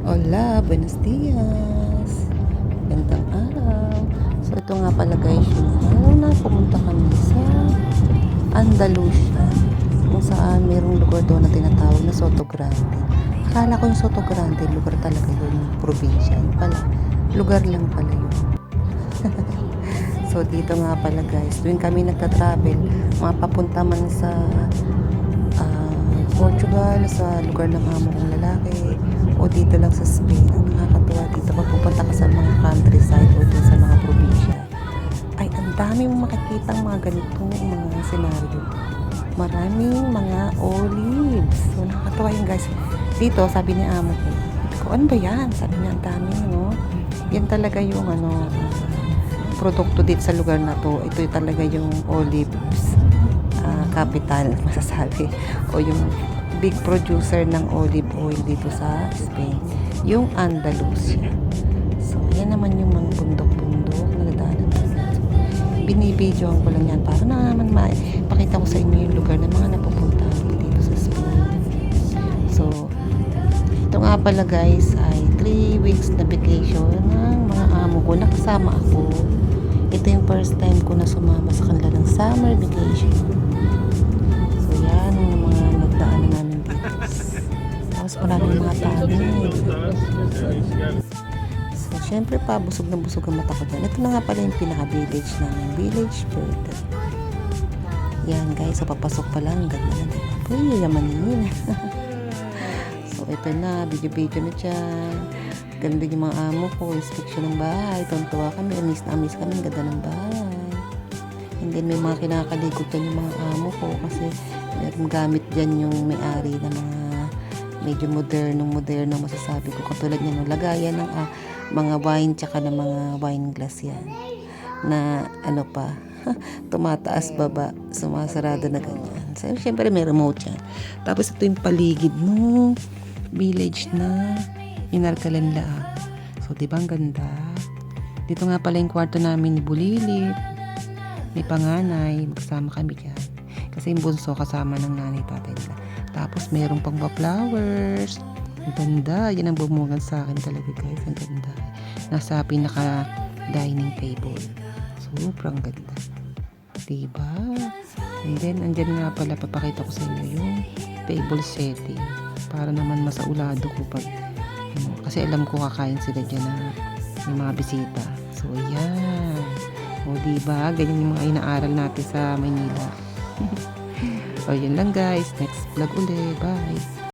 Hola, buenos dias. Magandang araw. So, ito nga pala guys, yung araw na pumunta kami sa Andalusia. Kung saan mayroong lugar doon na tinatawag na Soto Grande. Akala ko yung Soto Grande, lugar talaga yun, yung probinsya. Yun pala, lugar lang pala yun. So, dito nga pala guys, tuwing kami nagta-travel, mapapunta man sa Portugal, sa lugar ng amo kong lalaki, o dito lang sa Spain. Ang nakakatuwa dito pag pupunta ka sa mga countryside o dun sa mga probinsya, ay ang dami mong makikita mga ganitong mga senaryo. Maraming mga olives. So nakakatuwa yun guys. Dito sabi ni amo ko, ano ba yan? Sabi niya, ang dami, no? Yan talaga yung produkto dito sa lugar na to. Ito talaga yung olives capital, masasabi, o yung big producer ng olive oil dito sa Spain, yung Andalusia. So yan naman yung mga bundok-bundok na nadaanan namin. So, binibidyoan ko lang yan para na naman pakita ko sa inyo yung lugar na mga napupunta dito sa Spain. So ito nga pala guys ay 3 weeks na vacation ng mga amo ko, nakasama ako. Ito yung first time ko na sumama sa kanila ng summer vacation. So yan yung mga nagdaanan namin dito. Tapos maraming mga tani. So syempre pa, busog na busog ang mata ko dyan. Ito na nga pala yung pinaka-village namin. Village Verde. Yan guys, so papasok pa lang. Ganda na diba? Uy, yamanin. So ito na, video-video na dyan. Ganda yung mga amo ko, inspection ng bahay. Tuntua kami, amis na amis kami, ganda ng bahay. And then may mga kinakalikot dyan yung mga amo ko kasi meron gamit dyan yung may-ari na mga medyo modernong masasabi ko. Katulad niya ng lagayan ng mga wine tsaka ng mga wine glass yan. Na ano pa, tumataas baba, sumasarado na ganyan. So, syempre may remote yan. Tapos ito yung paligid mo, village na Inarkalan Laang. So, di ba ang ganda? Dito nga pala yung kwarto namin ni Bulilit. May panganay, magsama kami dyan. Kasi yung bunso kasama ng nanay tatay nila. Tapos mayroong pang flowers. Ang ganda. Yan ang bumugan sa akin talaga guys. Ang ganda. Nasa pinaka dining table. Sobrang ganda. Diba? And then, andyan nga pala papakita ko sa inyo yung table setting. Para naman masaulado ko pag kasi alam ko kakain sila dyan na may mga bisita. So, yan. O, diba? Ganyan yung mga inaaral natin sa Manila. O, yun lang guys. Next vlog ulit. Bye!